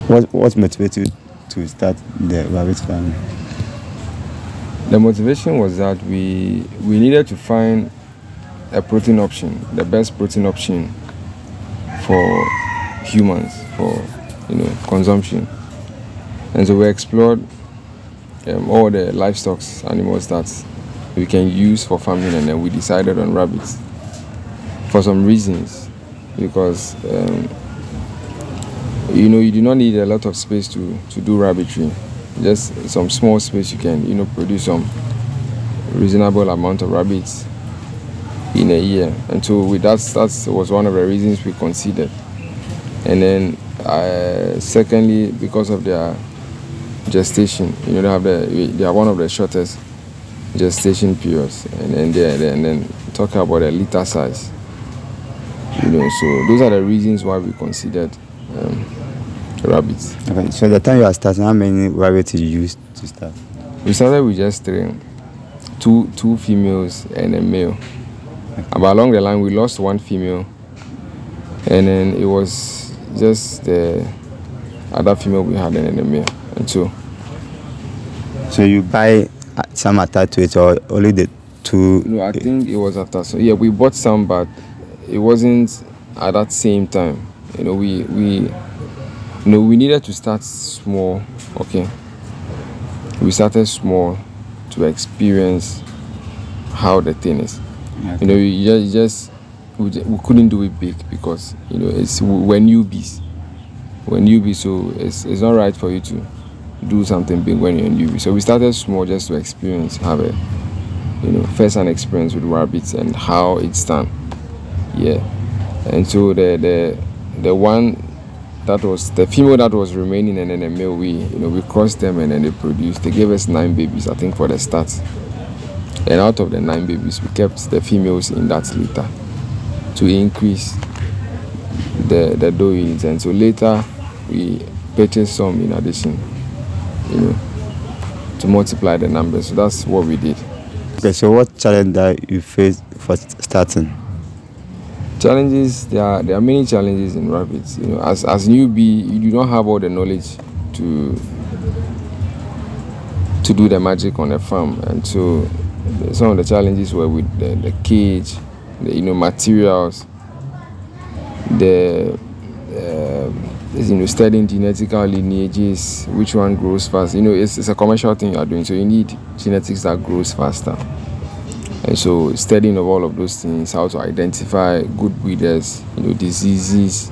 What motivated you to start the rabbit farming? The motivation was that we needed to find a protein option, the best protein option for humans, for consumption. And so we explored all the livestock animals that we can use for farming, and then we decided on rabbits for some reasons, because you do not need a lot of space to do rabbitry. Just some small space, you can produce some reasonable amount of rabbits in a year. And so with that was one of the reasons we considered. And then secondly, because of their gestation, they are one of the shortest gestation periods, and then talk about the litter size. So those are the reasons why we considered rabbits. Okay, so the time you are starting, how many rabbits you used to start? We started with just two females and a male. But along the line, we lost one female, and then it was just the other female we had and then the male. And so you buy some attached to it, or only the two? No, I think it was attached. So yeah, we bought some, but it wasn't at that same time. We needed to start small. Okay, we started small to experience how the thing is. Okay. We couldn't do it big because we're newbies. So it's not right for you to do something big when you're a newbie. So we started small just to experience, have a first-hand experience with rabbits and how it's done. Yeah, and so the one that was the female that was remaining, and then the male, we crossed them, and then they gave us 9 babies, I think, for the start. And out of the 9 babies, we kept the females in that litter to increase the doe yields. And so later we purchased some in addition, to multiply the numbers. So that's what we did. Okay, so what challenge that you faced for starting? Challenges, there are many challenges in rabbits. As newbie, you do not have all the knowledge to do the magic on a farm, and so some of the challenges were with the cage, the materials, the studying genetical lineages, which one grows fast. It's a commercial thing you are doing, so you need genetics that grows faster. And so studying of all of those things, how to identify good breeders, diseases.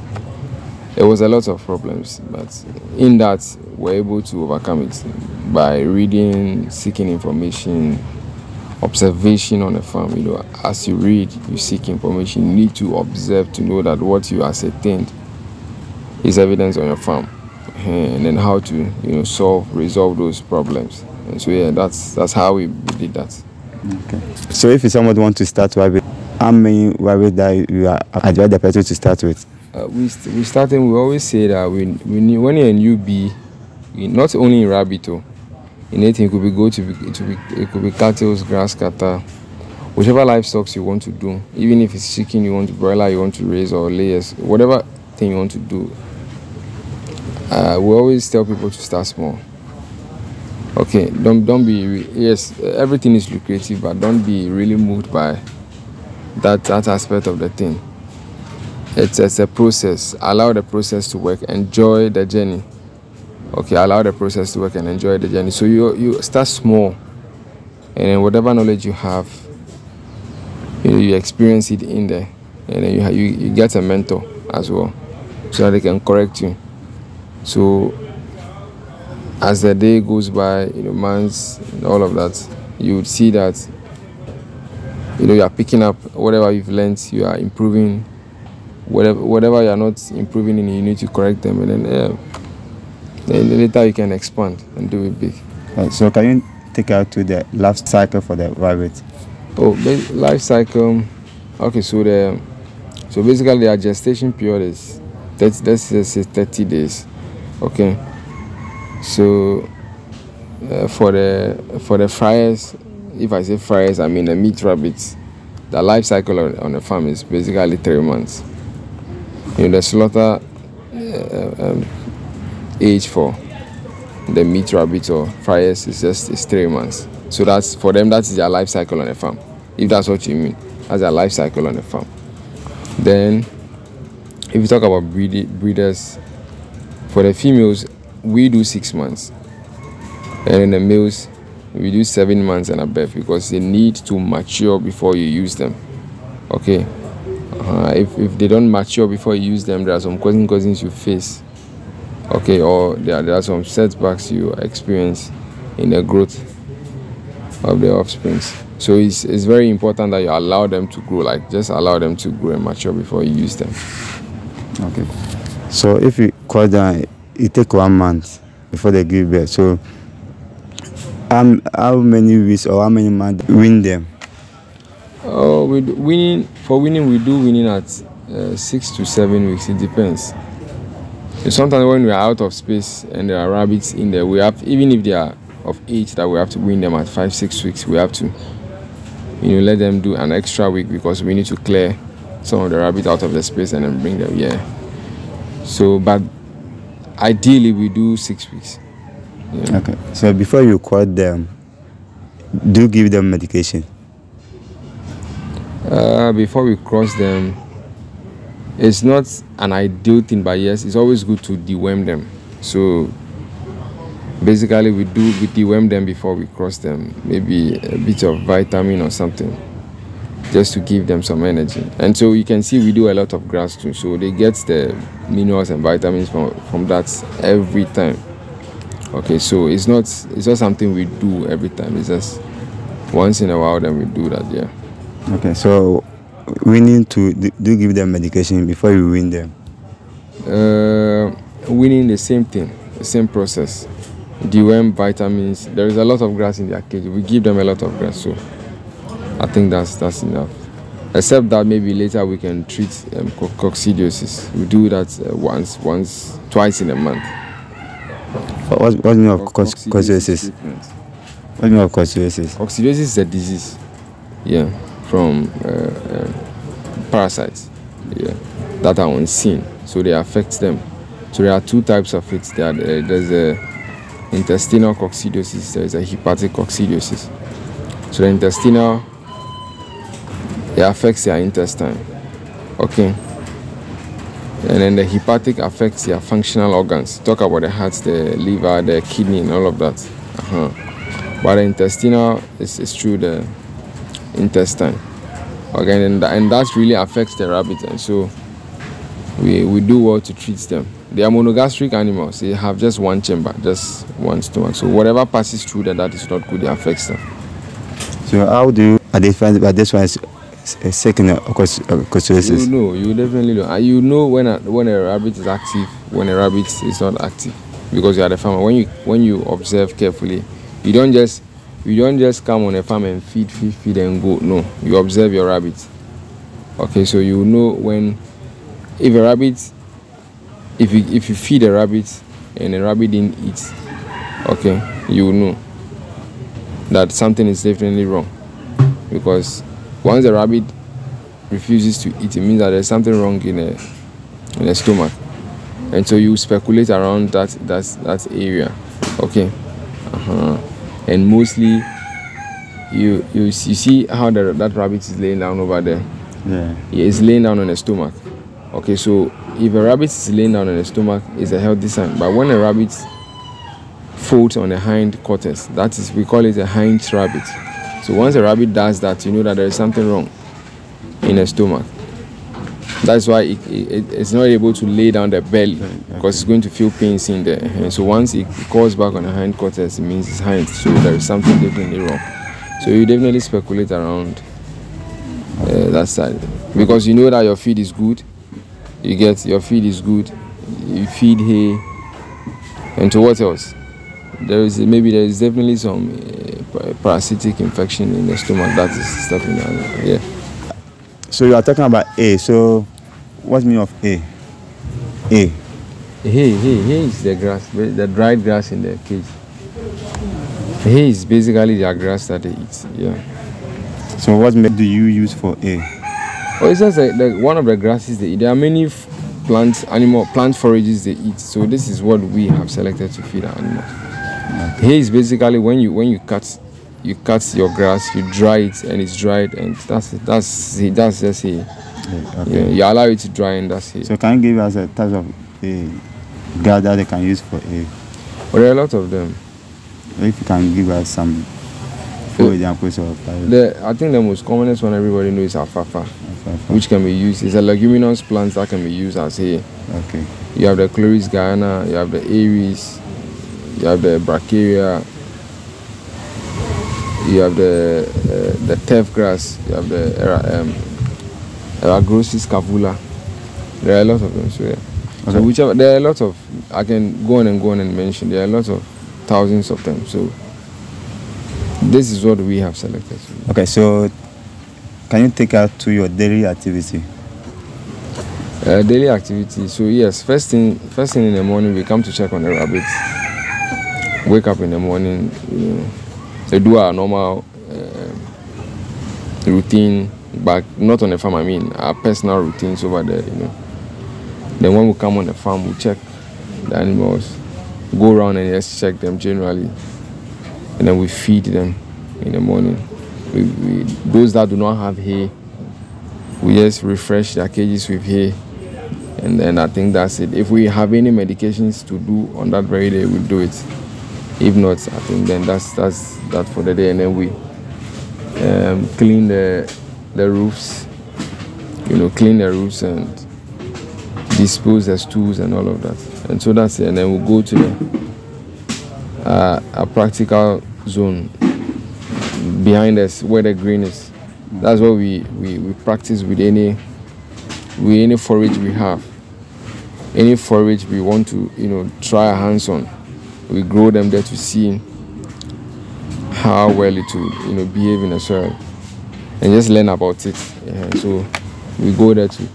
There was a lot of problems, but in that we're able to overcome it by reading, seeking information, observation on a farm. As you read, you seek information, you need to observe to know that what you ascertained is evidence on your farm, and then how to resolve those problems. And so yeah, that's how we did that. Okay. So if somebody wants to start rabbit, how many rabbit that you advise the person to start with? We always say that when you're a newbie, not only in rabbit, in anything, it could be goat, it could be cattle, grass cutter, whichever livestock you want to do. Even if it's chicken you want to broiler, you want to raise, or layers, whatever thing you want to do. We always tell people to start small. Okay, don't be, yes, everything is lucrative, but don't be really moved by that aspect of the thing. It's a process. Allow the process to work. Enjoy the journey. Okay, allow the process to work and enjoy the journey. So you start small, and then whatever knowledge you have, you experience it in there, and then you get a mentor as well, so that they can correct you. So as the day goes by, months, and all of that, you would see that you are picking up whatever you've learned, you are improving. Whatever you are not improving in, you need to correct them, and then later you can expand and do it big. So can you take out to the life cycle for the rabbit? Oh, life cycle. Okay, so basically their gestation period is 30 days. Okay. So for the fryers, if I say fryers, I mean the meat rabbits. The life cycle on a farm is basically 3 months. The slaughter age for the meat rabbit or fryers is 3 months. So that's for them, that's their life cycle on a farm. If that's what you mean, that's their life cycle on a farm. Then if you talk about breeders, for the females we do 6 months, and in the males we do 7 months and above, because they need to mature before you use them. Okay. If they don't mature before you use them, there are some cousins you face. Okay, or there are some setbacks you experience in the growth of the offspring. So it's very important that you allow them to grow, like just allow them to grow and mature before you use them. Okay. So if you cut them, it take 1 month before they give birth. So how many weeks or how many months wean them? Oh, we do weaning we do weaning at 6 to 7 weeks. It depends. Sometimes when we are out of space and there are rabbits in there, we have, even if they are of age that we have to wean them at 5-6 weeks, we have to, let them do an extra week, because we need to clear some of the rabbits out of the space and then bring them. Yeah. So, but ideally we do 6 weeks. Yeah. Okay. So before you cut them, do you give them medication? Before we cross them, it's not an ideal thing, but yes, it's always good to deworm them. So basically we deworm them before we cross them, maybe a bit of vitamin or something, just to give them some energy. And so you can see we do a lot of grass too, so they get the minerals and vitamins from that every time. Okay, so it's not something we do every time, it's just once in a while then we do that. Yeah. Okay, so we need to do give them medication before you wean them? Weaning, the same thing, the same process. Deworm, vitamins. There is a lot of grass in their cage. We give them a lot of grass, so I think that's enough. Except that maybe later we can treat coccidiosis. We do that twice in a month. What do you mean of coccidiosis? What do you mean of coccidiosis? Coccidiosis is a disease. Yeah. From parasites, yeah, that are unseen, so they affect them. So there are two types of it. There's a intestinal coccidiosis, there's a hepatic coccidiosis. So the intestinal, it affects their intestine, okay, and then the hepatic affects their functional organs. Talk about the heart, the liver, the kidney, and all of that. But the intestinal is through the intestine. Okay, and that really affects the rabbit, and so we do well to treat them. They are monogastric animals. They have just one chamber, just one stomach. So whatever passes through that is not good, it affects them. So how do you identify that this one is second coccidiosis? You definitely know. You know when a rabbit is active, when a rabbit is not active, because you are the farmer. When you observe carefully, you don't just come on a farm and feed and go. No, you observe your rabbits. Okay, so you know when, if a rabbit, if you feed a rabbit and a rabbit didn't eat, okay, you know that something is definitely wrong, because once the rabbit refuses to eat, it means that there's something wrong in the stomach, and so you speculate around that area, okay. And mostly you see how that rabbit is laying down over there. Yeah, it's laying down on the stomach. Okay, so if a rabbit is laying down on the stomach, it's a healthy sign. But when a rabbit folds on the hind quarters, that is, we call it a hind rabbit. So once a rabbit does that, you know that there is something wrong in the stomach. That's why it's not able to lay down the belly, because it's going to feel pains in there. And so once it calls back on the hind quarters, it means it's hind. So there is something definitely wrong. So you definitely speculate around that side, because you know that your feed is good. Your feed is good. You feed hay, and to what else? There is definitely some parasitic infection in the stomach that is stopping that. Yeah. So you are talking about A. So what's the meaning of A? A. Hay is the grass, the dried grass in the cage. Hay is basically the grass that they eat. Yeah. So what do you use for A? Oh, it's just one of the grasses they eat. There are many plant forages they eat. So this is what we have selected to feed our animals. Hay is basically when you cut your grass, you dry it, and it's dried, and that's just hay. Okay. You allow it to dry, and that's hay. So can you give us a type of grass that they can use for hay? Well, there are a lot of them. If you can give us some for example, I think the most commonest one everybody knows is alfalfa, which can be used. It's a leguminous plant that can be used as hay. Okay. You have the Chloris Guyana, you have the Aries, you have the Bracharia, you have the turf grass, you have the Eragrosis cavula. There are a lot of them. So yeah. Okay. So there are a lot of, I can go on and mention. There are a lot of thousands of them. So this is what we have selected. Okay, so can you take us to your daily activity? Daily activity. So yes, first thing in the morning we come to check on the rabbits. Wake up in the morning, they do our normal routine, but not on the farm. I mean our personal routines over there. Then when we come on the farm, we check the animals, go around and just check them generally, and then we feed them in the morning. Those that do not have hay, we just refresh their cages with hay, and then I think that's it. If we have any medications to do on that very day, we'll do it. If not, I think then that's that for the day, and then we clean the roofs, clean the roofs and dispose the stools and all of that. And so that's it. And then we'll go to a practical zone behind us where the green is. That's what we practice with any forage we have. Any forage we want to try our hands on, we grow them there to see how well it will behave in the soil and just learn about it. So we go there to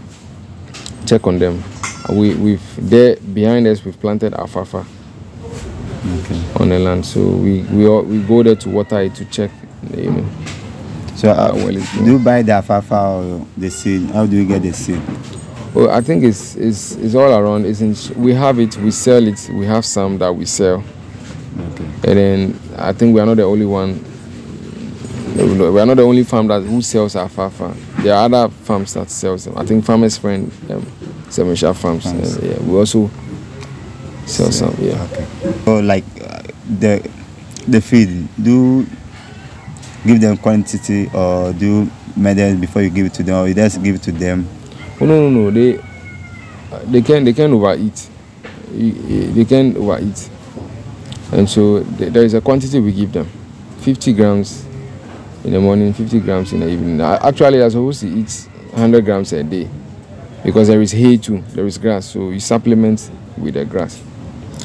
check on them. We've there behind us we've planted alfalfa on the land, so we go there to water it to check. So do you buy the alfalfa or the seed? How do you get the seed? Well, I think it's all around. We have it, we sell it. We have some that we sell. Okay. And then I think we are not the only one. We are not the only farm who sells alfalfa. There are other farms that sells them. I think Farmers Friend, Seven Sharp Farms. Yeah, we also sell some. Yeah. Okay. So like the feed, do you give them quantity or do you measure before you give it to them, or you just give it to them? Oh, no. They can overeat. They can overeat, and so there is a quantity we give them: 50 grams in the morning, 50 grams in the evening. Actually, they're supposed to eat 100 grams a day because there is hay too, there is grass, so you supplement with the grass.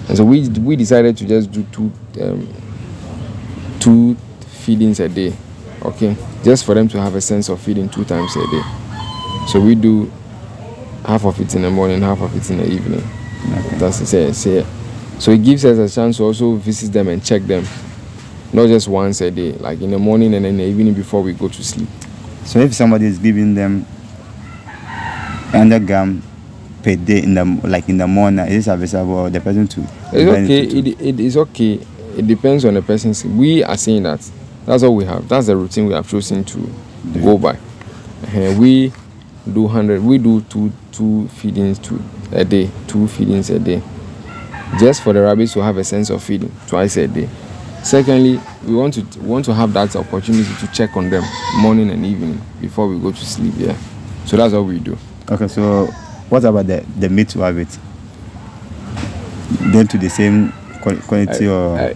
And so we decided to just do two feedings a day, okay, just for them to have a sense of feeding 2 times a day. So we do half of it in the morning, half of it in the evening. Okay. That's it. So it gives us a chance to also visit them and check them, not just once a day, like in the morning and in the evening before we go to sleep. So if somebody is giving them 100 grams per day in the morning, is it available or the person to? It's okay. It is okay. It depends on the person's. We are saying that. That's all we have. That's the routine we have chosen to go by. We do 100. We do two feedings a day. 2 feedings a day, just for the rabbits to have a sense of feeding twice a day. Secondly, we want to have that opportunity to check on them morning and evening before we go to sleep. Yeah. So that's what we do. Okay. So what about the meat rabbit? Then to the same quality or?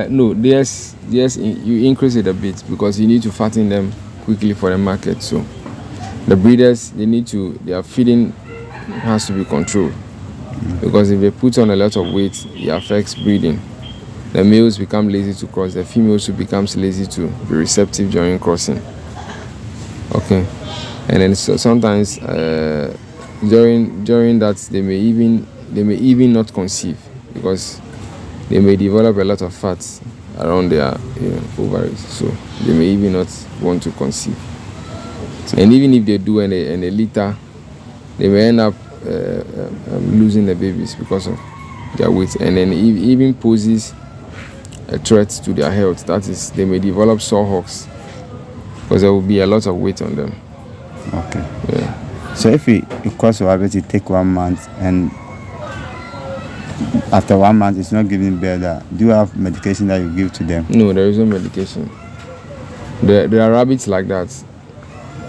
No. Yes. You increase it a bit because you need to fatten them quickly for the market. So the breeders, their feeding has to be controlled, because if they put on a lot of weight, it affects breeding. The males become lazy to cross, the females who becomes lazy to be receptive during crossing. Okay, and then sometimes during that they may even not conceive because they may develop a lot of fats around their ovaries, so they may even not want to conceive. And even if they do and they litter, they may end up losing the babies because of their weight, and then it even poses a threat to their health. That is, they may develop sore hocks because there will be a lot of weight on them. Okay. Yeah. So if it costs rabbit, it take 1 month, and after 1 month it's not giving better, do you have medication that you give to them? No, there is no medication. There are rabbits like that.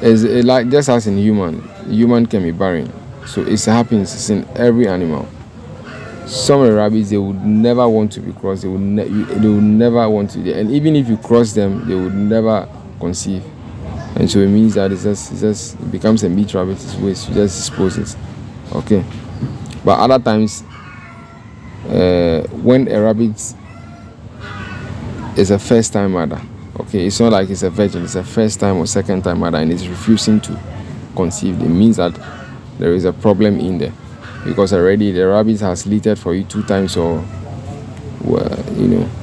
It's like just as in human can be barren. So it happens, it's in every animal. Some of the rabbits, they would never want to be crossed. They would never want to. And even if you cross them, they would never conceive. And so it means that it becomes a meat rabbit. It's waste. You just dispose it. Okay. But other times, when a rabbit is a first-time mother, okay, it's not like it's a virgin. It's a first-time or second-time mother, and it's refusing to conceive. It means that there is a problem in there, because already the rabbit has littered for you 2 times or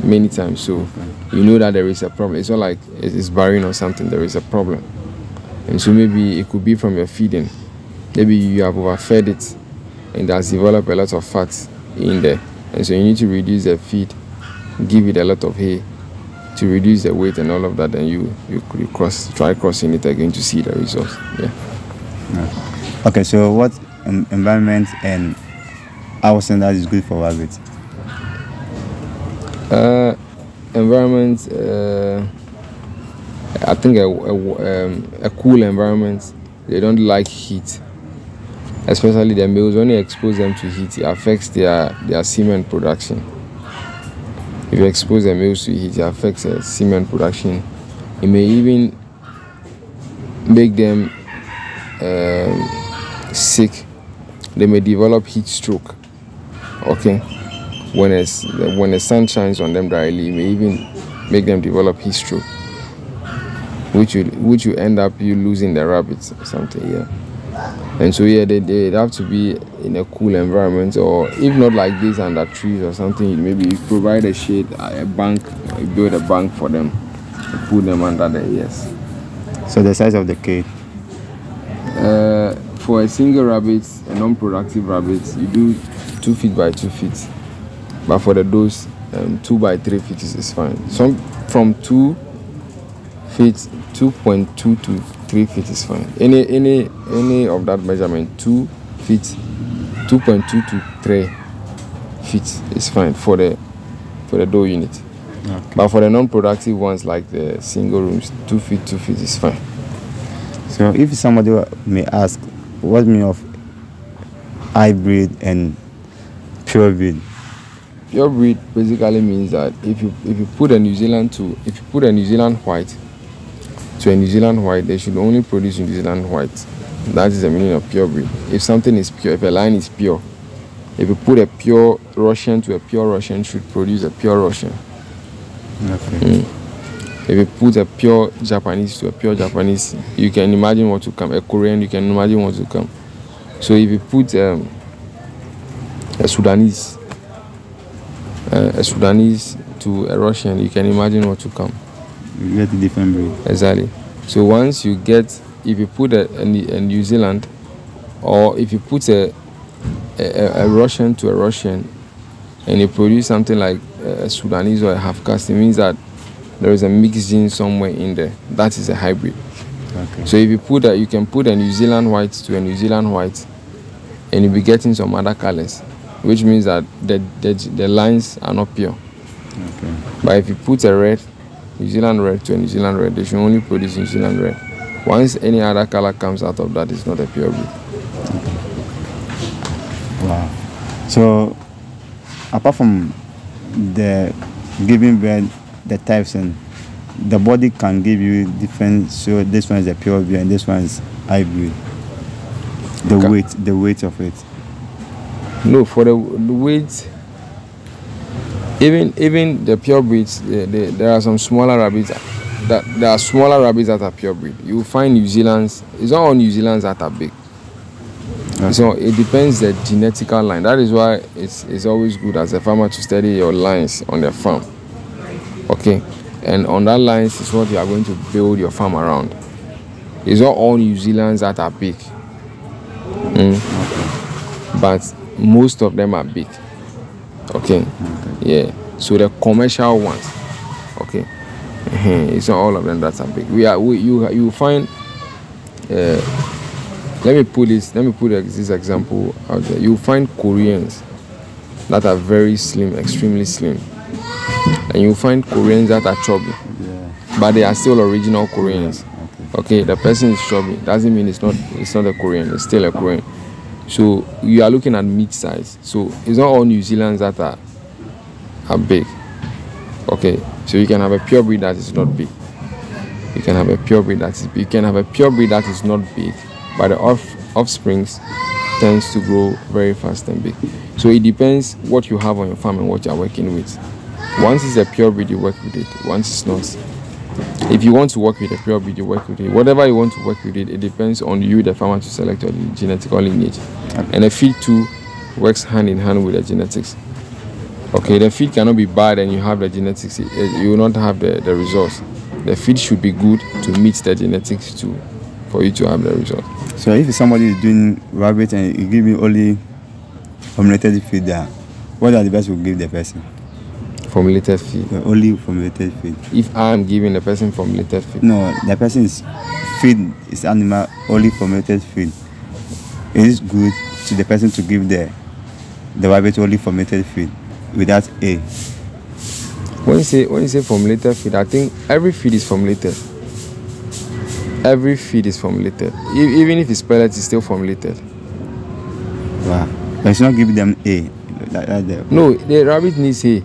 many times. So you know that there is a problem. It's not like it's barren or something. There is a problem. And so maybe it could be from your feeding. Maybe you have overfed it and it has developed a lot of fat in there. And so you need to reduce the feed, give it a lot of hay to reduce the weight and all of that. And you try crossing it again to see the results. Yeah. Okay, so what environment and house standard is good for rabbits? Environment, I think a cool environment. They don't like heat, especially the males. When you expose them to heat, it affects their semen production. If you expose the males to heat, it affects their semen production. It may even make them sick. They may develop heat stroke. Okay, when the sun shines on them directly, it may even make them develop heat stroke, which you end up you losing the rabbits or something. Yeah. And so yeah, they have to be in a cool environment, or if not like this, under trees or something. Maybe you provide a shade, a bank, you build a bank for them, you put them under the ears. So the size of the cage? For a single rabbit, a non-productive rabbit, you do 2 feet by 2 feet. But for the dose, 2 by 3 feet is fine. Some from 2 feet, 2.2 to 3 feet is fine. Any of that measurement, 2 feet, 2.2 to 3 feet is fine for the doe unit. Okay. But for the non-productive ones, like the single rooms, 2 feet is fine. So if somebody may ask, what mean of hybrid and pure breed? Pure breed basically means that if you put a New Zealand white to a New Zealand white, they should only produce New Zealand white. That is the meaning of pure breed. If something is pure, if a line is pure, if you put a pure Russian to a pure Russian, it should produce a pure Russian. Okay. If you put a pure Japanese to a pure Japanese, you can imagine what to come. A Korean, you can imagine what to come. So if you put a Sudanese to a Russian, you can imagine what to come. You get a different breed. Exactly. So once you get, if you put a New Zealand, or if you put a Russian to a Russian, and you produce something like a Sudanese or a half caste, it means that there is a mixed gene somewhere in there. That is a hybrid. Okay. So if you you can put a New Zealand white to a New Zealand white, and you'll be getting some other colors, which means that the lines are not pure. Okay. But if you put a red, New Zealand red to a New Zealand red, they should only produce New Zealand red. Once any other color comes out of that, it's not a pure breed. Okay. Wow. So apart from the giving birth, the types, and the body can give you different. So this one is a pure breed and this one is hybrid. The weight of it. No, for the weight, even the pure breeds, there are some smaller rabbits. There are smaller rabbits that are pure breed. You will find New Zealands. It's not all New Zealands that are big. Okay. So it depends the genetical line. That is why it's always good as a farmer to study your lines on the farm. Okay, and on that lines is what you are going to build your farm around. It's not all New Zealands that are big. but most of them are big. Okay. Yeah. So the commercial ones, okay, it's not all of them that are big. You find. Let me put this example out there. You find Koreans that are very slim, extremely slim, and you find Koreans that are chubby, but they are still original Koreans. Okay, the person is chubby doesn't mean it's not a Korean. It's still a Korean. So you are looking at meat size. So it's not all New Zealanders that are big. Okay, so you can have a pure breed that is not big. You can have a pure breed that is big. You can have a pure breed that is not big, but the offsprings tends to grow very fast and big. So it depends what you have on your farm and what you are working with. Once it's a pure breed, you work with it. Once it's not. If you want to work with a pure breed, you work with it. Whatever you want to work with it depends on you, the farmer, to select your genetic lineage. And the feed too works hand in hand with the genetics. Okay, the feed cannot be bad and you have the genetics. You will not have the results. The feed should be good to meet the genetics for you to have the result. So if somebody is doing rabbit and you give me only formulated feed there, what are the best you give the person? Formulated feed. Only formulated feed. If I am giving the person formulated feed. No, the person is feed is animal only formulated feed. It is good to the person to give the rabbit only formulated feed without A. When you say formulated feed, I think every feed is formulated. Every feed is formulated. Even if it's pellet, it's still formulated. Wow. But it's not giving them A. No, the rabbit needs hay.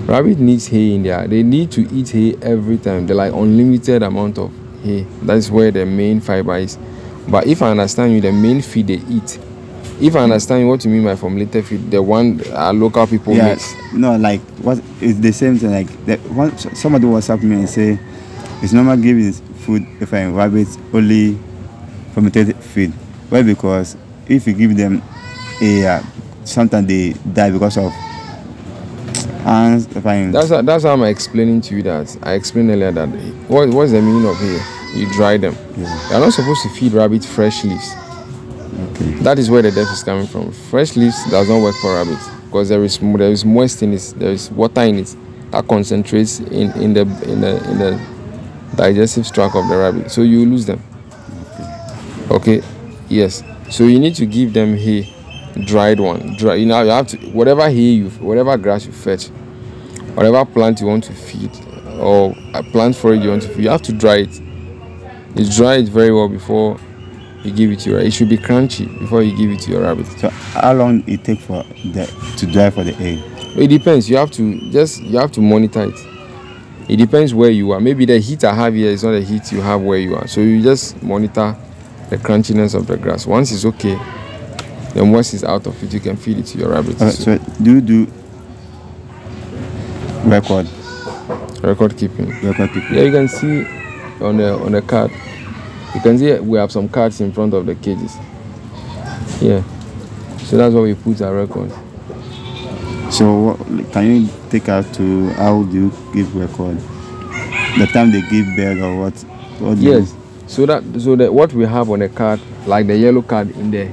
Rabbit needs hay in there. They need to eat hay every time. They're like unlimited amount of hay. That's where the main fiber is. But if I understand you, the main feed they eat. If I understand what you mean by formulated feed, the one local people mix. No, like what it's the same thing. Like somebody WhatsApp me and say it's normal giving food if I rabbit only fermented feed. Why? Because if you give them sometimes they die because of ants. That's how I'm explaining to you that I explained earlier that what's the meaning of hay? You dry them. Yeah. You're not supposed to feed rabbit fresh leaves. Okay. That is where the death is coming from. Fresh leaves does not work for rabbits because there is moist in it, there is water in it that concentrates in the digestive tract of the rabbit. So you lose them. Okay. Yes. So you need to give them hay, dried one. You know, you have to whatever grass you fetch, whatever plant you want to feed, or a plant forage you want to feed, you have to dry it. You dry it very well before you give it to your rabbit. It should be crunchy before you give it to your rabbit. So how long it take to dry for the egg? It depends. You have to monitor it. It depends where you are. Maybe the heat I have here is not the heat you have where you are. So you just monitor the crunchiness of the grass. Once it's okay, then once it's out of it, you can feed it to your rabbit. So do you do record keeping? Record keeping. Yeah, you can see on the card. You can see we have some cards in front of the cages. Yeah. So that's what we put our record. So can you take us to how do you give record? The time they give birth or what yes. So that what we have on the card, like the yellow card in there,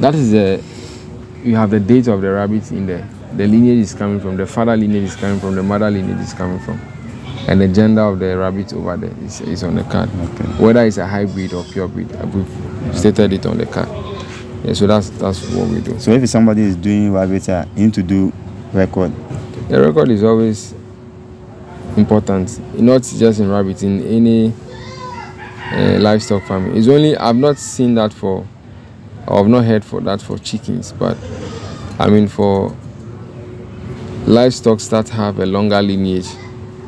that is you have the date of the rabbit in there. The lineage is coming from, the father lineage is coming from, the mother lineage is coming from. And the gender of the rabbit over there is on the card. Okay. Whether it's a hybrid or pure breed, we've stated it on the card. Yeah, so that's what we do. So if somebody is doing rabbit, you need to do record. The record is always important, not just in rabbit, in any livestock farming. It's only I've not seen that or I've not heard for that for chickens, but I mean for livestock that have a longer lineage,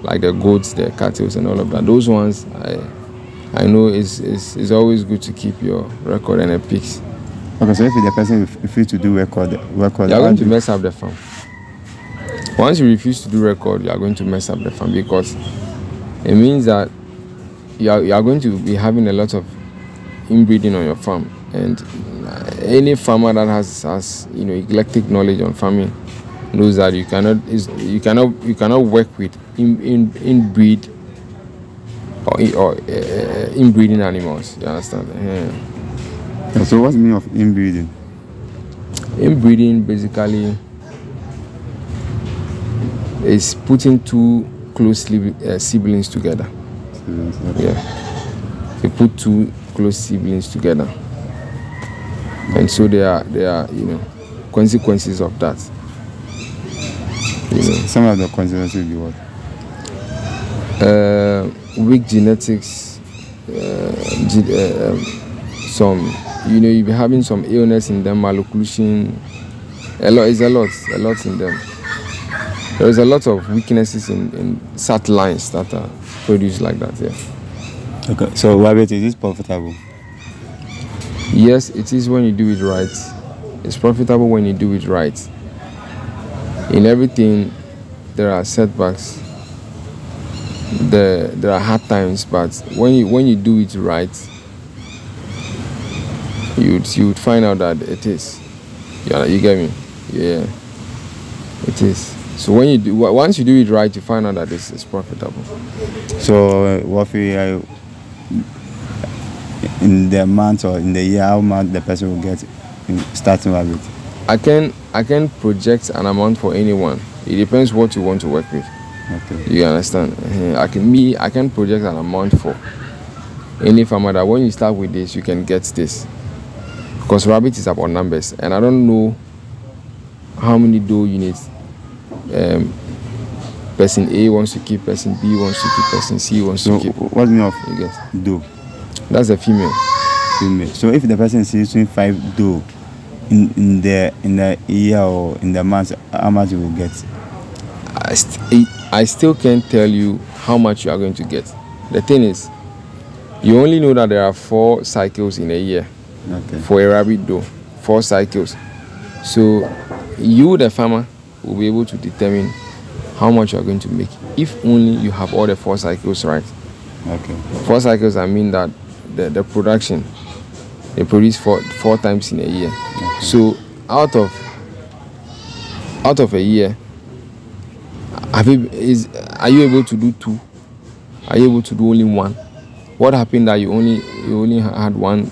like the goats, the cattle, and all of that. Those ones, I know is always good to keep your record and a pics. Okay, so if the person refuses to do record, you are going to mess up the farm. Once you refuse to do record, you are going to mess up the farm because it means that you are going to be having a lot of inbreeding on your farm, and any farmer that has eclectic knowledge on farming knows that you cannot work with inbreed or inbreeding animals. You understand? Yeah. So what's the meaning of inbreeding? Inbreeding basically is putting two close siblings together. Yeah, you put two close siblings together, and so there are consequences of that. Some of the consequences will be what? Weak genetics, some you'll be having some illness in them, malocclusion. A lot in them. There is a lot of weaknesses in sat lines that are produced like that. Yeah. Okay. So rabbit, is this profitable? Yes, it is when you do it right. It's profitable when you do it right. In everything, there are setbacks. There are hard times, but when you do it right, you would find out that it is. Yeah, you get me? Yeah, it is. So once you do it right, you find out that it's profitable. So what in the month or in the year, how much the person will get in starting rabbit? I can project an amount for anyone. It depends what you want to work with. Okay. You understand? I can project an amount for any farmer that when you start with this, you can get this. Because rabbit is about numbers, and I don't know how many doe units person A wants to keep, person B wants to keep, person C wants to keep. What do you mean of doe? That's a female. Female. So if the person is using 5 doe in the year or in the month, how much you will get? I still can't tell you how much you are going to get. The thing is, you only know that there are 4 cycles in a year. Okay. For a rabbit doe, 4 cycles. So you, the farmer, will be able to determine how much you are going to make if only you have all the 4 cycles right. Okay. 4 cycles, I mean that the production, they produce four times in a year. Okay. So out of a year, are you able to do 2? Are you able to do only 1? What happened that you only had one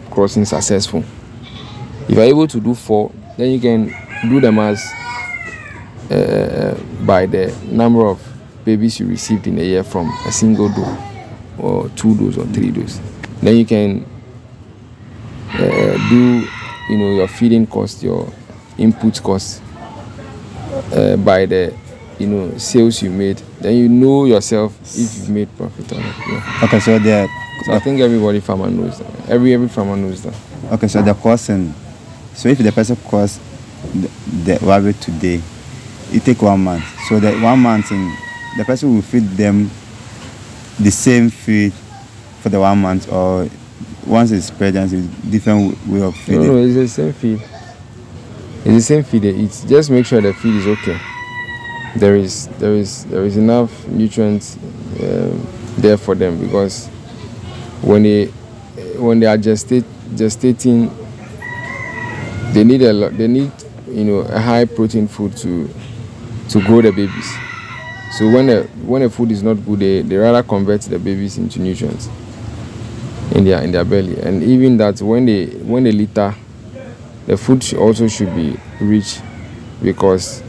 crossing successful? If you're able to do 4, then you can do them as by the number of babies you received in a year from a single doe, or 2 does or 3 does. Then you can do your feeding cost, your input cost by the sales you made. Then you know yourself if you've made profit or not. Yeah. Okay, so I think every farmer knows that. Every farmer knows that. Okay, so the costing. So if the person costs the rabbit today, it take 1 month. So that 1 month, the person will feed them the same feed for the 1 month, or once it's pregnant, it's different way of feeding. No, it's the same feed. It's the same feed they eat. Just make sure the feed is okay. There is enough nutrients there for them, because when they are gestating, they need a lot. They need a high protein food to grow the babies. So when the food is not good, they rather convert the babies into nutrients in their belly. And even that when they litter, the food also should be rich, because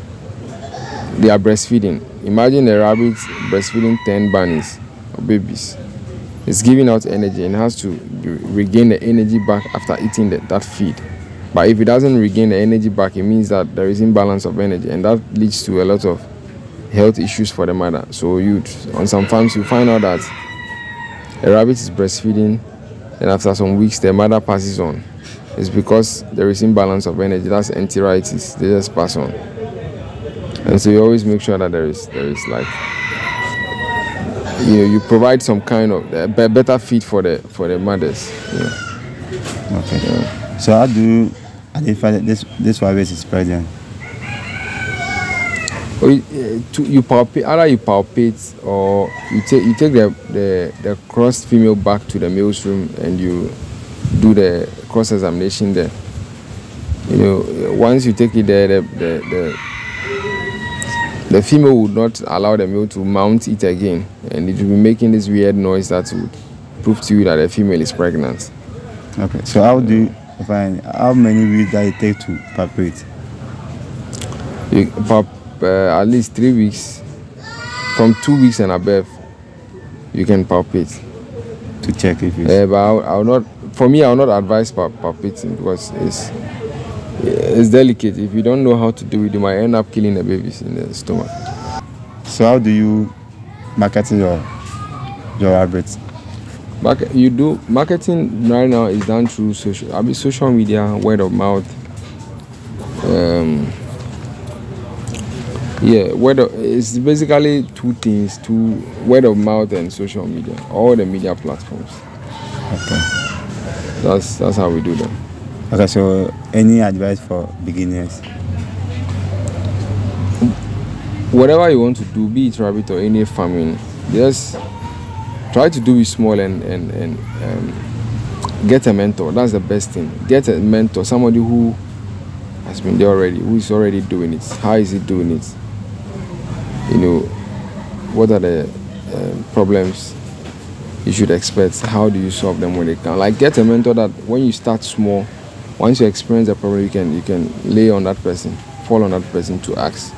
they are breastfeeding. Imagine a rabbit breastfeeding 10 bunnies or babies. It's giving out energy and has to regain the energy back after eating that feed. But if it doesn't regain the energy back, it means that there is imbalance of energy, and that leads to a lot of health issues for the mother. So on some farms, you find out that a rabbit is breastfeeding, and after some weeks, the mother passes on. It's because there is imbalance of energy. That's enteritis. They just pass on. And so you always make sure that there is like, you provide some kind of better feed for the mothers. Yeah. Okay. Yeah. So how do you identify that this rabbit is pregnant? You palpate, either you palpate or you take the crossed female back to the male's room and you do the cross examination there. Once you take it there, the female would not allow the male to mount it again, and it will be making this weird noise that would prove to you that the female is pregnant. Okay. So how do you Fine. How many weeks does it take to palpate? At least 3 weeks. From 2 weeks and above, you can palpate. To check if it's... but I'll not. For me, I'll not advise palpating because it's delicate. If you don't know how to do it, you might end up killing the babies in the stomach. So how do you market your rabbits? Marketing right now is done through social media, word of mouth. It's basically two things: word of mouth and social media, all the media platforms. Okay. That's how we do that. Okay, so any advice for beginners? Whatever you want to do, be it rabbit or any farming, just try to do it small and get a mentor. That's the best thing. Get a mentor, somebody who has been there already, who is already doing it. How is he doing it? You know, what are the problems you should expect? How do you solve them when they come? Like, get a mentor that when you start small, once you experience a problem, you can lay on that person, fall on that person to ask.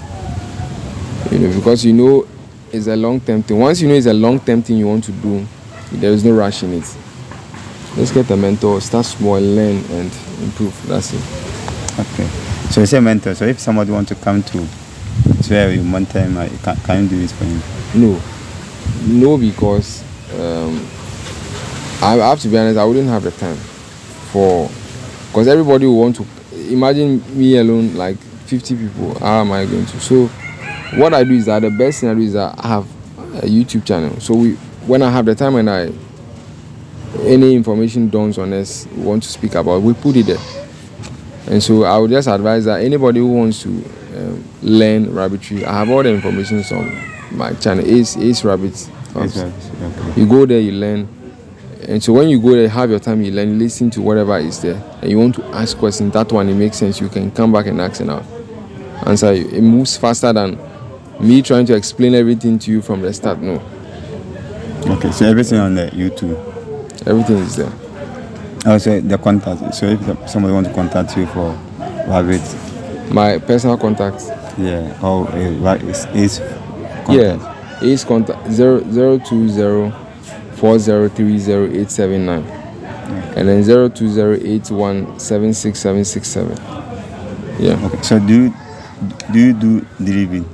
You know, because you know it's a long-term thing. Once you know it's a long-term thing you want to do, there is no rush in it. Let's get a mentor, start small, learn and improve. That's it. Okay. So you say mentor. So if somebody wants to come to where you one time, can you do this for him? No, because I have to be honest, I wouldn't have the time because everybody will want to. Imagine me alone, like 50 people. How am I going to? So what I do is that the best thing I do is that I have a YouTube channel. So when I have the time and any information dawns on us, we want to speak about, we put it there. And so I would just advise that anybody who wants to learn rabbitry, I have all the information on my channel. Ace Rabbits. Okay. You go there, you learn. And so when you go there, have your time, you learn, listen to whatever is there. And you want to ask questions, that one, it makes sense. You can come back and ask and I'll answer you. It moves faster than me trying to explain everything to you from the start. No. Okay, so everything on the YouTube? Everything is there. Also, the contact. So if somebody wants to contact you for rabbits? My personal contact? Yeah. Oh, is contact? Yeah. Is contact 02040300879. Okay. And then 02081767767. Yeah. Okay. So do you do delivery?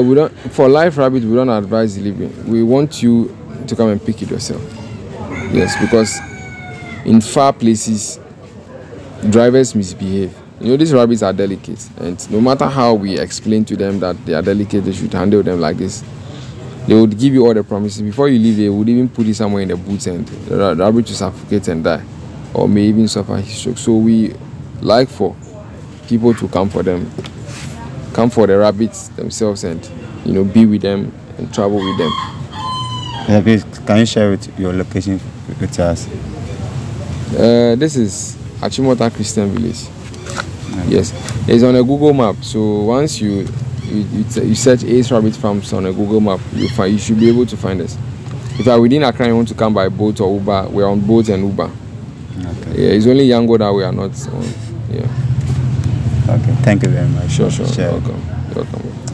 We don't. For live rabbit, we don't advise delivery. We want you to come and pick it yourself. Yes, because in far places, drivers misbehave. You know, these rabbits are delicate, and no matter how we explain to them that they are delicate, they should handle them like this, they would give you all the promises. Before you leave, they would even put it somewhere in the boots and the rabbit will suffocate and die, or may even suffer heat stroke. So we like for people to come for them, come for the rabbits themselves, and be with them and travel with them. Yeah, please, can you share your location with us? This is Achimota Christian Village. Okay. Yes, it's on a Google map. So once you search Ace Rabbit Farms on a Google map, you should be able to find us. If you are within Accra and you want to come by boat or Uber, we're on boat and Uber. Okay. Yeah, it's only Yango that we are not on. Yeah. Okay, thank you very much. Sure. Welcome.